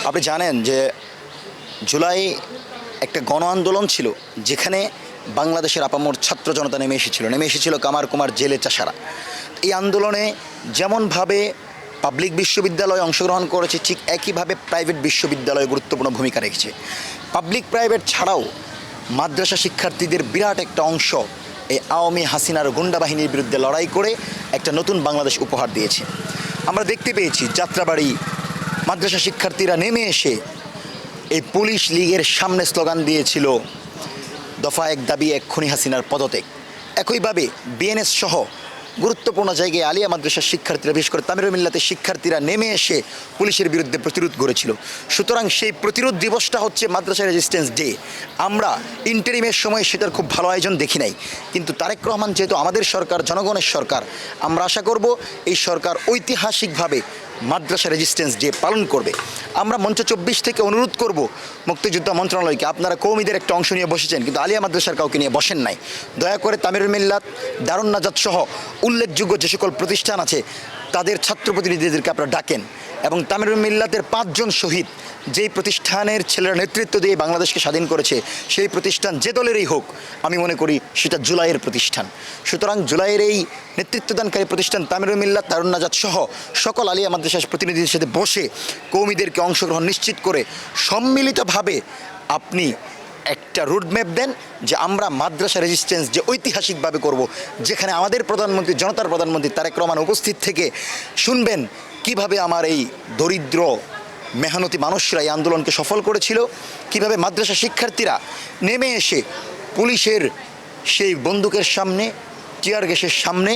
আপনি জানেন যে জুলাই একটা গণ আন্দোলন ছিল, যেখানে বাংলাদেশের আপামর ছাত্র জনতা নেমে এসেছিল কামার কুমার জেলে চাষারা। এই আন্দোলনে যেমনভাবে পাবলিক বিশ্ববিদ্যালয় অংশগ্রহণ করেছে, ঠিক একইভাবে প্রাইভেট বিশ্ববিদ্যালয় গুরুত্বপূর্ণ ভূমিকা রেখেছে। পাবলিক প্রাইভেট ছাড়াও মাদ্রাসা শিক্ষার্থীদের বিরাট একটা অংশ এই আওয়ামী হাসিনার গুন্ডা বাহিনীর বিরুদ্ধে লড়াই করে একটা নতুন বাংলাদেশ উপহার দিয়েছে। আমরা দেখতে পেয়েছি যাত্রাবাড়ি মাদ্রাসা শিক্ষার্থীরা নেমে এসে এই পুলিশ লীগের সামনে স্লোগান দিয়েছিল, দফা এক দাবি এক্ষুনি হাসিনার পদত্যাগ। একইভাবে বিএনএস সহ গুরুত্বপূর্ণ জায়গায় আলিয়া মাদ্রাসার শিক্ষার্থীরা, বিশেষ করে তামিরুল মিল্লাতের শিক্ষার্থীরা নেমে এসে পুলিশের বিরুদ্ধে প্রতিরোধ গড়েছিল। সুতরাং সেই প্রতিরোধ দিবসটা হচ্ছে মাদ্রাসা রেজিস্ট্যান্স ডে। আমরা ইন্টারিমের সময় সেটার খুব ভালো আয়োজন দেখি নাই, কিন্তু তারেক রহমান যেহেতু আমাদের সরকার, জনগণের সরকার, আমরা আশা করব এই সরকার ঐতিহাসিকভাবে মাদ্রাসা রেজিস্ট্যান্স ডে পালন করবে। আমরা মঞ্চ 24 থেকে অনুরোধ করব মুক্তিযোদ্ধা মন্ত্রণালয়কে, আপনারা কওমিদের একটা অংশ নিয়ে বসেছেন কিন্তু আলিয়া মাদ্রাসার কাউকে নিয়ে বসেন নাই। দয়া করে তামিরুল মিল্লাত, দারুন নাজাত সহ উল্লেখযোগ্য যে সকল প্রতিষ্ঠান আছে তাদের ছাত্র প্রতিনিধিদেরকে আপনারা ডাকেন, এবং তামিরুল মিল্লাতের 5 জন শহীদ যেই প্রতিষ্ঠানের ছেলেরা নেতৃত্ব দিয়ে বাংলাদেশকে স্বাধীন করেছে, সেই প্রতিষ্ঠান যে দলেরই হোক, আমি মনে করি সেটা জুলাইয়ের প্রতিষ্ঠান। সুতরাং জুলাইয়ের এই নেতৃত্বদানকারী প্রতিষ্ঠান তামিরুল মিল্লাত, দারুন নাজাত সহ সকল আলিয়া মাদ্রাসার প্রতিনিধিদের সাথে বসে কওমিদেরকে অংশগ্রহণ নিশ্চিত করে সম্মিলিতভাবে আপনি একটা রোডম্যাপ দেন যে আমরা মাদ্রাসা রেজিস্ট্যান্স যে ঐতিহাসিকভাবে করব, যেখানে আমাদের প্রধানমন্ত্রী, জনতার প্রধানমন্ত্রী তারেক রহমান উপস্থিত থেকে শুনবেন কিভাবে আমার এই দরিদ্র মেহনতি মানুষরা এই আন্দোলনকে সফল করেছিল, কিভাবে মাদ্রাসা শিক্ষার্থীরা নেমে এসে পুলিশের সেই বন্দুকের সামনে, টিয়ার গ্যাসের সামনে,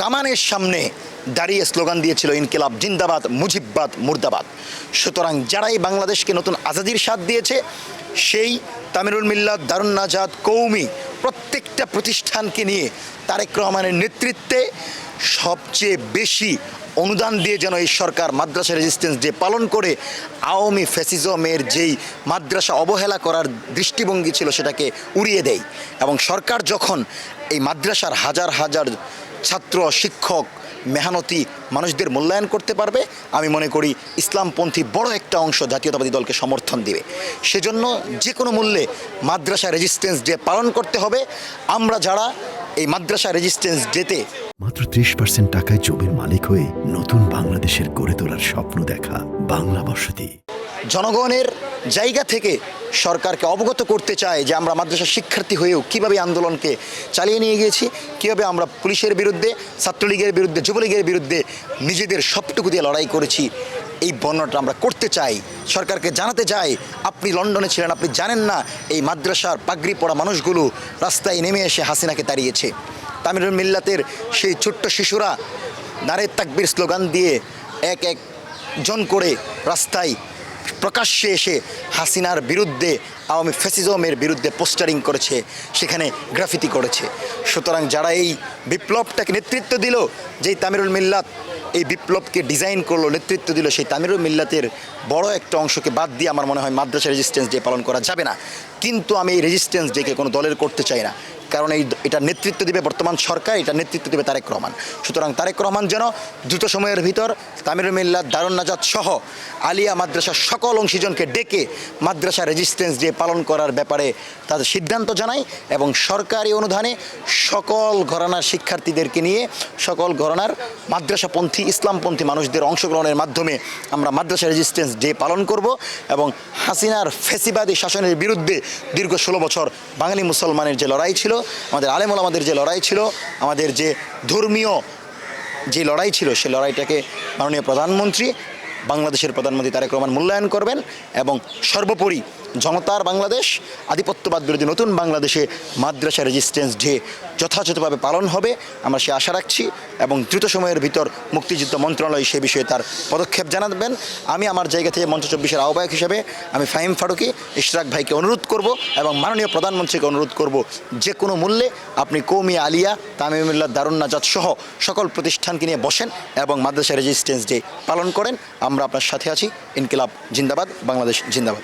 কামানের সামনে দাঁড়িয়ে স্লোগান দিয়েছিল, ইনকিলাব জিন্দাবাদ, মুজিববাদ মুর্দাবাদ। সুতরাং যারাই বাংলাদেশকে নতুন আজাদির স্বাদ দিয়েছে, সেই তামিরুল মিল্লাত, দারুন নাজাত, কওমি প্রত্যেকটা প্রতিষ্ঠানকে নিয়ে তারেক রহমানের নেতৃত্বে সবচেয়ে বেশি অনুদান দিয়ে যেন এই সরকার মাদ্রাসা রেজিস্ট্যান্স ডে পালন করে আওয়ামী ফ্যাসিজমের যেই মাদ্রাসা অবহেলা করার দৃষ্টিভঙ্গি ছিল সেটাকে উড়িয়ে দেয়। এবং সরকার যখন এই মাদ্রাসার হাজার হাজার ছাত্র, শিক্ষক, মেহনতি মানুষদের মূল্যায়ন করতে পারবে, আমি মনে করি ইসলামপন্থী বড় একটা অংশ জাতীয়তাবাদী দলকে সমর্থন দিবে। সেজন্য যে কোনো মূল্যে মাদ্রাসা রেজিস্ট্যান্স ডে পালন করতে হবে। আমরা যারা এই মাদ্রাসা রেজিস্ট্যান্স ডেতে মাত্র 30% টাকায় জমির মালিক হয়ে নতুন বাংলাদেশের গড়ে তোলার স্বপ্ন দেখা বাংলা বসতি, জনগণের জায়গা থেকে সরকারকে অবগত করতে চায় যে আমরা মাদ্রাসা শিক্ষার্থী হয়েও কীভাবে আন্দোলনকে চালিয়ে নিয়ে গিয়েছি, কীভাবে আমরা পুলিশের বিরুদ্ধে, ছাত্রলীগের বিরুদ্ধে, যুবলীগের বিরুদ্ধে নিজেদের সবটুকু দিয়ে লড়াই করেছি। এই বর্ণনাটা আমরা করতে চাই, সরকারকে জানাতে চাই। আপনি লন্ডনে ছিলেন, আপনি জানেন না এই মাদ্রাসার পাগড়ি পরা মানুষগুলো রাস্তায় নেমে এসে হাসিনাকে তাড়িয়েছে। তামিরুল মিল্লাতের সেই ছোট্ট শিশুরা নারে তাকবীর স্লোগান দিয়ে এক জন করে রাস্তায় প্রকাশ্যে এসে হাসিনার বিরুদ্ধে, আওয়ামী ফ্যাসিজমের বিরুদ্ধে পোস্টারিং করেছে, সেখানে গ্রাফিতি করেছে। সুতরাং যারা এই বিপ্লবটাকে নেতৃত্ব দিল, যেই তামিরুল মিল্লাত এই বিপ্লবকে ডিজাইন করলো, নেতৃত্ব দিল, সেই তামিরুল মিল্লাতের বড় একটা অংশকে বাদ দিয়ে আমার মনে হয় মাদ্রাসা রেজিস্ট্যান্স ডে পালন করা যাবে না। কিন্তু আমি এই রেজিস্ট্যান্স ডেকে কোনো দলের করতে চাই না, কারণ এটা নেতৃত্ব দেবে বর্তমান সরকার, এটা নেতৃত্ব দেবে তারেক রহমান। সুতরাং তারেক রহমান যেন দ্রুত সময়ের ভিতর তামিরুল মিল্লাত, দারুন নাজাত সহ আলিয়া মাদ্রাসার সকল অংশীজনকে ডেকে মাদ্রাসা রেজিস্ট্যান্স ডে পালন করার ব্যাপারে তাদের সিদ্ধান্ত জানায়, এবং সরকারি অনুদানে সকল ঘরানার শিক্ষার্থীদেরকে নিয়ে, সকল ঘরানার মাদ্রাসাপন্থী, ইসলামপন্থী মানুষদের অংশগ্রহণের মাধ্যমে আমরা মাদ্রাসা রেজিস্ট্যান্স ডে পালন করব। এবং হাসিনার ফ্যাসিবাদী শাসনের বিরুদ্ধে দীর্ঘ 16 বছর বাঙালি মুসলমানের যে লড়াই ছিল, আমাদের আলেম ওলামাদের যে লড়াই ছিল, আমাদের যে ধর্মীয় যে লড়াই ছিল, সেই লড়াইটাকে মাননীয় প্রধানমন্ত্রী, বাংলাদেশের প্রধানমন্ত্রী তারেক রহমান মূল্যায়ন করবেন। এবং সর্বোপরি জনতার বাংলাদেশ, আধিপত্যবাদ বিরোধী নতুন বাংলাদেশে মাদ্রাসা রেজিস্ট্যান্স ডে যথাযথভাবে পালন হবে, আমরা সে আশা রাখছি। এবং দ্রুত সময়ের ভিতর মুক্তিযুদ্ধ মন্ত্রণালয় সে বিষয়ে তার পদক্ষেপ জানাবেন। আমি আমার জায়গা থেকে মঞ্চ 24-এর আহ্বায়ক হিসেবে আমি ফাহিম ফারুকী, ইশরাক ভাইকে অনুরোধ করব এবং মাননীয় প্রধানমন্ত্রীকে অনুরোধ করব, যে কোনো মূল্যে আপনি কওমি, আলিয়া, তামিরুল মিল্লাত, দারুন নাজাত সহ সকল প্রতিষ্ঠানকে নিয়ে বসেন এবং মাদ্রাসা রেজিস্ট্যান্স ডে পালন করেন। আমরা আপনার সাথে আছি। ইনকিলাব জিন্দাবাদ, বাংলাদেশ জিন্দাবাদ।